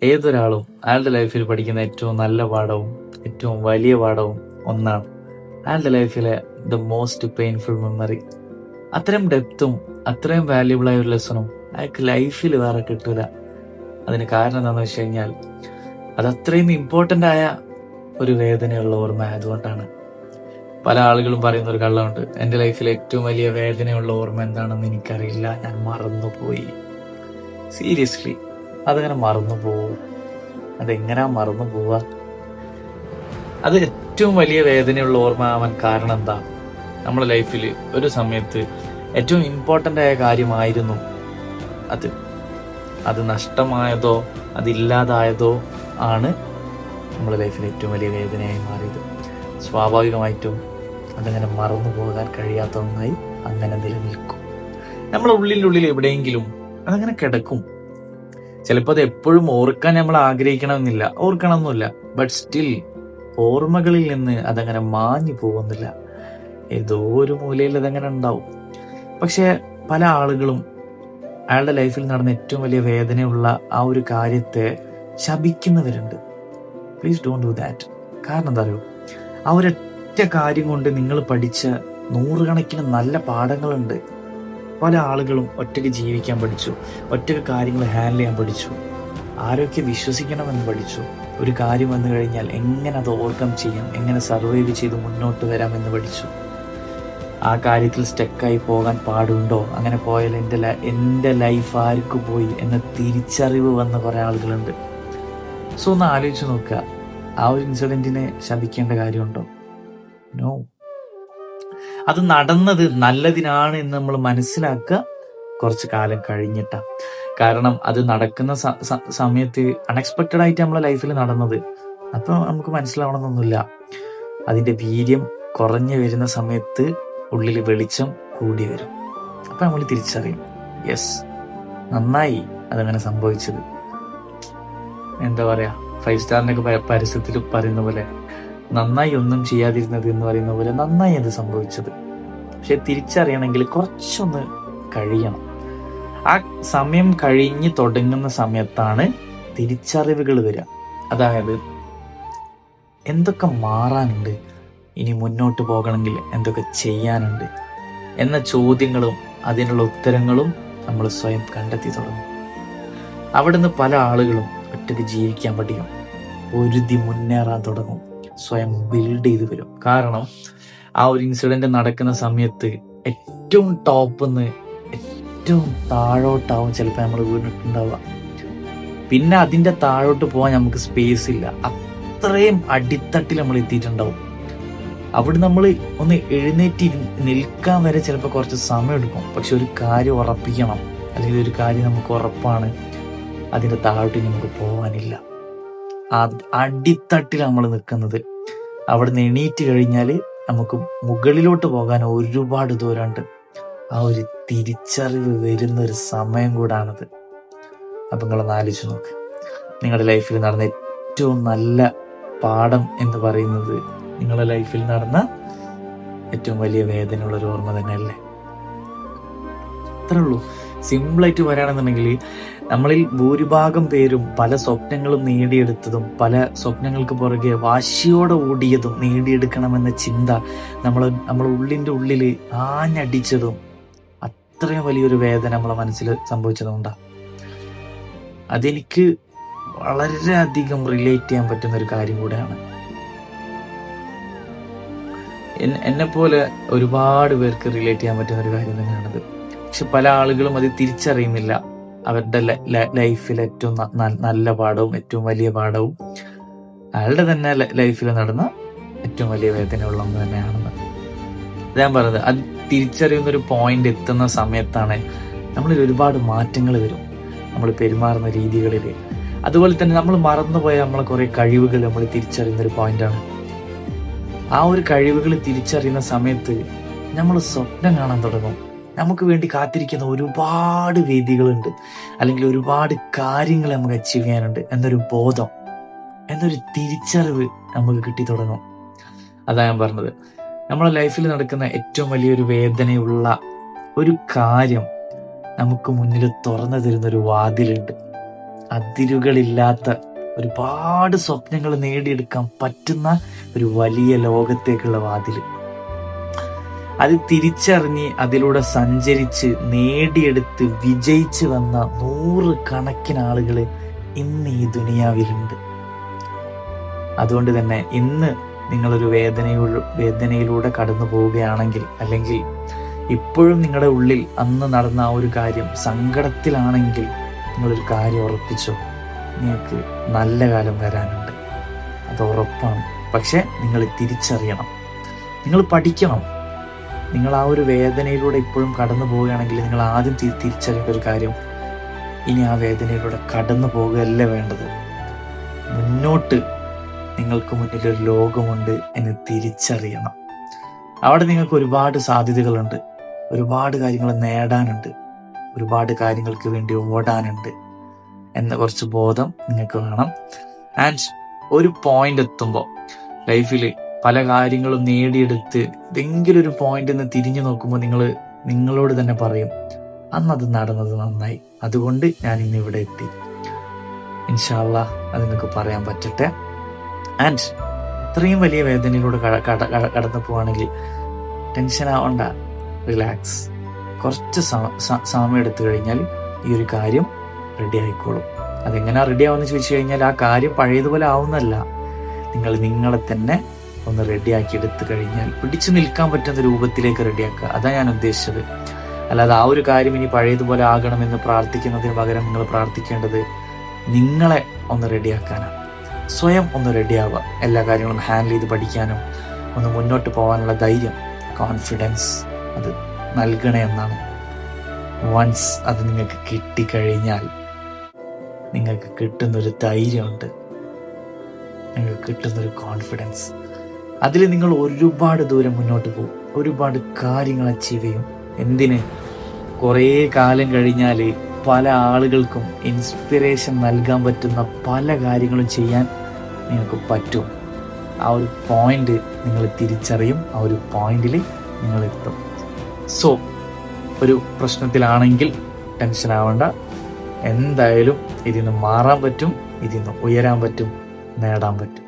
ഏതൊരാളും അയാളുടെ ലൈഫിൽ പഠിക്കുന്ന ഏറ്റവും നല്ല പാഠവും ഏറ്റവും വലിയ പാഠവും ഒന്നാണ് അയാളുടെ ലൈഫിലെ ദ മോസ്റ്റ് പെയിൻഫുൾ മെമ്മറി. അത്രയും ഡെപ്തും അത്രയും വാല്യുബിൾ ആയ ഒരു ലെസണും അയാൾക്ക് ലൈഫിൽ വേറെ കിട്ടൂല. അതിന് കാരണം എന്താണെന്ന് വെച്ച് കഴിഞ്ഞാൽ അത് അത്രയും ഇമ്പോർട്ടൻ്റ് ആയ ഒരു വേദനയുള്ള ഓർമ്മ ആയതുകൊണ്ടാണ്. പല ആളുകളും പറയുന്ന ഒരു കള്ളമുണ്ട്, എൻ്റെ ലൈഫിൽ ഏറ്റവും വലിയ വേദനയുള്ള ഓർമ്മ എന്താണെന്ന് എനിക്കറിയില്ല, ഞാൻ മറന്നുപോയി. സീരിയസ്ലി അതങ്ങനെ മറന്നു പോവും. അതെങ്ങനെയാ മറന്നു പോവുക? അത് ഏറ്റവും വലിയ വേദനയുള്ള ഓർമ്മ ആവാൻ കാരണം എന്താ? നമ്മുടെ ലൈഫിൽ ഒരു സമയത്ത് ഏറ്റവും ഇമ്പോർട്ടൻ്റ് ആയ കാര്യമായിരുന്നു അത്. അത് നഷ്ടമായതോ അതില്ലാതായതോ ആണ് നമ്മുടെ ലൈഫിൽ ഏറ്റവും വലിയ വേദനയായി മാറിയത്. സ്വാഭാവികമായിട്ടും അതങ്ങനെ മറന്നു പോകാൻ കഴിയാത്ത ഒന്നായി അങ്ങനെ നിലനിൽക്കും. നമ്മളെ ഉള്ളിൽ എവിടെയെങ്കിലും അതങ്ങനെ കിടക്കും. ചിലപ്പോൾ അത് എപ്പോഴും ഓർക്കാൻ നമ്മൾ ആഗ്രഹിക്കണമെന്നില്ല, ഓർക്കണമെന്നില്ല. ബട്ട് സ്റ്റിൽ ഓർമ്മകളിൽ നിന്ന് അതങ്ങനെ മാഞ്ഞു പോകുന്നില്ല. ഏതോ ഒരു മൂലയിൽ അതങ്ങനെ ഉണ്ടാവും. പക്ഷെ പല ആളുകളും അയാളുടെ ലൈഫിൽ നടന്ന ഏറ്റവും വലിയ വേദനയുള്ള ആ ഒരു കാര്യത്തെ ശപിക്കുന്നവരുണ്ട്. Please don't do that. കാരണം എന്താ അറിയോ, ആ ഒരൊറ്റ കാര്യം കൊണ്ട് നിങ്ങൾ പഠിച്ച നൂറുകണക്കിന് നല്ല പാഠങ്ങളുണ്ട്. പല ആളുകളും ഒറ്റയ്ക്ക് ജീവിക്കാൻ പഠിച്ചു, ഒറ്റയ്ക്ക് കാര്യങ്ങൾ ഹാൻഡിൽ ചെയ്യാൻ പഠിച്ചു, ആരൊക്കെ വിശ്വസിക്കണമെന്ന് പഠിച്ചു, ഒരു കാര്യം വന്നു കഴിഞ്ഞാൽ എങ്ങനെ അത് ഓവർകം ചെയ്യാം, എങ്ങനെ സർവൈവ് ചെയ്ത് മുന്നോട്ട് വരാമെന്ന് പഠിച്ചു. ആ കാര്യത്തിൽ സ്റ്റക്കായി പോകാൻ പാടുണ്ടോ, അങ്ങനെ പോയാൽ എൻ്റെ ലൈഫ് ആർക്ക് പോയി എന്ന തിരിച്ചറിവ് വന്ന കുറേ ആളുകളുണ്ട്. സോ ഒന്ന് ആലോചിച്ച് നോക്കുക, ആ ഒരു ഇൻസിഡൻറ്റിനെ ശപിക്കേണ്ട കാര്യമുണ്ടോ? നോ. അത് നടന്നത് നല്ലതിനാണ് എന്ന് നമ്മൾ മനസ്സിലാക്കുക കുറച്ച് കാലം കഴിഞ്ഞിട്ടാണ്. കാരണം അത് നടക്കുന്ന സമയത്ത് അൺഎക്സ്പെക്റ്റഡ് ആയിട്ട് നമ്മളെ ലൈഫിൽ നടന്നത്. അപ്പോൾ നമുക്ക് മനസ്സിലാവണമെന്നൊന്നുമില്ല. അതിൻ്റെ വീര്യം കുറഞ്ഞു വരുന്ന സമയത്ത് ഉള്ളിൽ വെളിച്ചം കൂടി വരും. അപ്പം നമ്മൾ തിരിച്ചറിയും, യെസ്, നന്നായി അതങ്ങനെ സംഭവിച്ചത്. എന്താ പറയുക, 5 സ്റ്റാറിനൊക്കെ പരസ്യത്തിൽ പറയുന്ന പോലെ നന്നായി ഒന്നും ചെയ്യാതിരുന്നത് എന്ന് പറയുന്ന പോലെ നന്നായി അത് സംഭവിച്ചത്. പക്ഷെ തിരിച്ചറിയണമെങ്കിൽ കുറച്ചൊന്ന് കഴിയണം. ആ സമയം കഴിഞ്ഞ് തുടങ്ങുന്ന സമയത്താണ് തിരിച്ചറിവുകൾ വരിക. അതായത് എന്തൊക്കെ മാറാനുണ്ട്, ഇനി മുന്നോട്ട് പോകണമെങ്കിൽ എന്തൊക്കെ ചെയ്യാനുണ്ട് എന്ന ചോദ്യങ്ങളും അതിനുള്ള ഉത്തരങ്ങളും നമ്മൾ സ്വയം കണ്ടെത്തി തുടങ്ങും. അവിടുന്ന് പല ആളുകളും ഒറ്റയ്ക്ക് ജീവിക്കാൻ പഠിക്കും, ഒരുതി മുന്നേറാൻ തുടങ്ങും, സ്വയം ബിൽഡ് ചെയ്ത് വരും. കാരണം ആ ഒരു ഇൻസിഡന്റ് നടക്കുന്ന സമയത്ത് ഏറ്റവും ടോപ്പിന്ന് ഏറ്റവും താഴോട്ടാവും ചിലപ്പോൾ നമ്മൾ വീണിട്ടുണ്ടാവുക. പിന്നെ അതിൻ്റെ താഴോട്ട് പോകാൻ നമുക്ക് സ്പേസ് ഇല്ല. അത്രയും അടിത്തട്ടിൽ നമ്മൾ എത്തിയിട്ടുണ്ടാവും. അവിടെ നമ്മൾ ഒന്ന് എഴുന്നേറ്റ് നിൽക്കാൻ വരെ ചിലപ്പോൾ കുറച്ച് സമയം എടുക്കും. പക്ഷെ ഒരു കാര്യം ഉറപ്പിക്കണം, അല്ലെങ്കിൽ ഒരു കാര്യം നമുക്ക് ഉറപ്പാണ്, അതിൻ്റെ താഴോട്ട് നമുക്ക് പോകാനില്ല. അടിത്തട്ടിൽ നമ്മൾ നിൽക്കുന്നത്. അവിടെ നിന്ന് എണീറ്റ് കഴിഞ്ഞാൽ നമുക്ക് മുകളിലോട്ട് പോകാൻ ഒരുപാട് ദൂരമുണ്ട്. ആ ഒരു തിരിച്ചറിവ് വരുന്നൊരു സമയം കൂടാണത്. അപ്പം നിങ്ങളൊന്ന് ആലോചിച്ച് നോക്ക്, നിങ്ങളുടെ ലൈഫിൽ നടന്ന ഏറ്റവും നല്ല പാഠം എന്ന് പറയുന്നത് നിങ്ങളുടെ ലൈഫിൽ നടന്ന ഏറ്റവും വലിയ വേദനയുള്ളൊരു ഓർമ്മ തന്നെയല്ലേ? അത്രേ ഉള്ളൂ. സിമ്പിളായിട്ട് പറയുകയാണെന്നുണ്ടെങ്കിൽ നമ്മളിൽ ഭൂരിഭാഗം പേരും പല സ്വപ്നങ്ങളും നേടിയെടുത്തതും സ്വപ്നങ്ങൾക്ക് പുറകെ വാശിയോടെ ഓടിയതും നേടിയെടുക്കണമെന്ന ചിന്ത നമ്മളെ ഉള്ളിൽ ആഞ്ഞടിച്ചതും അത്രയും വലിയൊരു വേദന നമ്മളെ മനസ്സിൽ സംഭവിച്ചതുകൊണ്ടാണ്. അതെനിക്ക് വളരെയധികം റിലേറ്റ് ചെയ്യാൻ പറ്റുന്ന ഒരു കാര്യം കൂടെയാണ്. എന്നെപ്പോലെ ഒരുപാട് പേർക്ക് റിലേറ്റ് ചെയ്യാൻ പറ്റുന്ന ഒരു കാര്യം തന്നെയാണത്. പക്ഷെ പല ആളുകളും അത് തിരിച്ചറിയുന്നില്ല. അവരുടെ ലൈഫിൽ ഏറ്റവും നല്ല പാഠവും ഏറ്റവും വലിയ പാഠവും അയാളുടെ തന്നെ ലൈഫിൽ നടന്ന ഏറ്റവും വലിയ വേദനയുള്ള ഒന്ന് തന്നെയാണെന്ന് ഞാൻ പറയുന്നത്. അത് തിരിച്ചറിയുന്ന ഒരു പോയിന്റ് എത്തുന്ന സമയത്താണ് നമ്മളിൽ ഒരുപാട് മാറ്റങ്ങൾ വരും, നമ്മൾ പെരുമാറുന്ന രീതികളിൽ. അതുപോലെ തന്നെ നമ്മൾ മറന്നുപോയ നമ്മളെ കുറേ കഴിവുകൾ നമ്മൾ തിരിച്ചറിയുന്ന ഒരു പോയിന്റാണ്. ആ ഒരു കഴിവുകൾ തിരിച്ചറിയുന്ന സമയത്ത് നമ്മൾ സ്വപ്നം കാണാൻ തുടങ്ങും. നമുക്ക് വേണ്ടി കാത്തിരിക്കുന്ന ഒരുപാട് വേദികളുണ്ട്, അല്ലെങ്കിൽ ഒരുപാട് കാര്യങ്ങൾ നമുക്ക് അച്ചീവ് ചെയ്യാനുണ്ട് എന്നൊരു ബോധം, എന്നൊരു തിരിച്ചറിവ് നമുക്ക് കിട്ടി തുടങ്ങും. അതാ ഞാൻ പറഞ്ഞത്, നമ്മളെ ലൈഫിൽ നടക്കുന്ന ഏറ്റവും വലിയൊരു വേദനയുള്ള ഒരു കാര്യം നമുക്ക് മുന്നിൽ തുറന്നു തരുന്നൊരു വാതിലുണ്ട്. അതിരുകളില്ലാത്ത ഒരുപാട് സ്വപ്നങ്ങൾ നേടിയെടുക്കാൻ പറ്റുന്ന ഒരു വലിയ ലോകത്തേക്കുള്ള വാതില്. അത് തിരിച്ചറിഞ്ഞ് അതിലൂടെ സഞ്ചരിച്ച് നേടിയെടുത്ത് വിജയിച്ച് വന്ന 100 കണക്കിന് ആളുകൾ ഇന്ന് ഈ ദുനിയാവിലുണ്ട്. അതുകൊണ്ട് തന്നെ ഇന്ന് നിങ്ങളൊരു വേദനയിലൂടെ കടന്നു പോവുകയാണെങ്കിൽ, അല്ലെങ്കിൽ ഇപ്പോഴും നിങ്ങളുടെ ഉള്ളിൽ അന്ന് നടന്ന ആ ഒരു കാര്യം സങ്കടത്തിലാണെങ്കിൽ, നിങ്ങളൊരു കാര്യം ഉറപ്പിച്ചോ, നിങ്ങൾക്ക് നല്ല കാലം വരാനുണ്ട്. അത് ഉറപ്പാണ്. പക്ഷെ നിങ്ങൾ തിരിച്ചറിയണം, നിങ്ങൾ പഠിക്കണം. നിങ്ങൾ ആ ഒരു വേദനയിലൂടെ ഇപ്പോഴും കടന്നു പോവുകയാണെങ്കിൽ നിങ്ങൾ ആദ്യം തിരിച്ചറിയേണ്ട ഒരു കാര്യം, ഇനി ആ വേദനയിലൂടെ കടന്നു പോകുകയല്ല വേണ്ടത്. മുന്നോട്ട് നിങ്ങൾക്ക് മുന്നിലൊരു ലോകമുണ്ട് എന്ന് തിരിച്ചറിയണം. അവിടെ നിങ്ങൾക്ക് ഒരുപാട് സാധ്യതകളുണ്ട്, ഒരുപാട് കാര്യങ്ങൾ നേടാനുണ്ട്, ഒരുപാട് കാര്യങ്ങൾക്ക് വേണ്ടി ഓടാനുണ്ട് എന്ന കുറച്ച് ബോധം നിങ്ങൾക്ക് വേണം. ആൻഡ് ഒരു പോയിന്റ് എത്തുമ്പോൾ ലൈഫിൽ പല കാര്യങ്ങളും നേടിയെടുത്ത് ഏതെങ്കിലും ഒരു പോയിന്റ് നിന്ന് തിരിഞ്ഞു നോക്കുമ്പോൾ നിങ്ങളോട് തന്നെ പറയും, അന്നത് നടന്നത് നന്നായി, അതുകൊണ്ട് ഞാൻ ഇന്ന് ഇവിടെ എത്തി. ഇൻഷാ അല്ലാഹ് അത് നിങ്ങൾക്ക് പറയാൻ പറ്റട്ടെ. ആൻഡ് ഇത്രയും വലിയ വേദനയിലൂടെ കടന്നു പോവാണെങ്കിൽ ടെൻഷൻ ആവണ്ട, റിലാക്സ്. കുറച്ച് സമയം എടുത്തു കഴിഞ്ഞാൽ ഈ ഒരു കാര്യം റെഡി ആയിക്കോളും. അതെങ്ങനെയാ റെഡി ആവുമെന്ന് ചോദിച്ചു കഴിഞ്ഞാൽ ആ കാര്യം പഴയതുപോലെ ആവുന്നല്ല, നിങ്ങൾ നിങ്ങളെ തന്നെ ഒന്ന് റെഡിയാക്കി എടുത്തു കഴിഞ്ഞാൽ പിടിച്ചു നിൽക്കാൻ പറ്റുന്ന രൂപത്തിലേക്ക് റെഡിയാക്കുക. അതാണ് ഞാൻ ഉദ്ദേശിച്ചത്. അല്ലാതെ ആ ഒരു കാര്യം ഇനി പഴയതുപോലെ ആകണമെന്ന് പ്രാർത്ഥിക്കുന്നതിന് പകരം നിങ്ങൾ പ്രാർത്ഥിക്കേണ്ടത് നിങ്ങളെ ഒന്ന് റെഡിയാക്കാനാണ്. സ്വയം ഒന്ന് റെഡിയാവുക, എല്ലാ കാര്യങ്ങളും ഹാൻഡിൽ ചെയ്ത് പഠിക്കാനും ഒന്ന് മുന്നോട്ട് പോകാനുള്ള ധൈര്യം, കോൺഫിഡൻസ് അത് നൽകണേ എന്നാണ്. വൺസ് അത് നിങ്ങൾക്ക് കിട്ടിക്കഴിഞ്ഞാൽ നിങ്ങൾക്ക് കിട്ടുന്നൊരു ധൈര്യമുണ്ട്, നിങ്ങൾക്ക് കിട്ടുന്നൊരു കോൺഫിഡൻസ്, അതിൽ നിങ്ങൾ ഒരുപാട് ദൂരം മുന്നോട്ട് പോകും, ഒരുപാട് കാര്യങ്ങൾ അച്ചീവ് ചെയ്യും. എന്തിന്, കുറേ കാലം കഴിഞ്ഞാൽ പല ആളുകൾക്കും ഇൻസ്പിറേഷൻ നൽകാൻ പറ്റുന്ന പല കാര്യങ്ങളും ചെയ്യാൻ നിങ്ങൾക്ക് പറ്റും. ആ ഒരു പോയിന്റ് നിങ്ങൾ തിരിച്ചറിയും, ആ ഒരു പോയിന്റിൽ നിങ്ങൾ എത്തും. സോ ഒരു പ്രശ്നത്തിലാണെങ്കിൽ ടെൻഷൻ ആവണ്ട, എന്തായാലും ഇതിന്ന് മാറാൻ പറ്റും, ഇതിന്ന് ഉയരാൻ പറ്റും, നേടാൻ പറ്റും.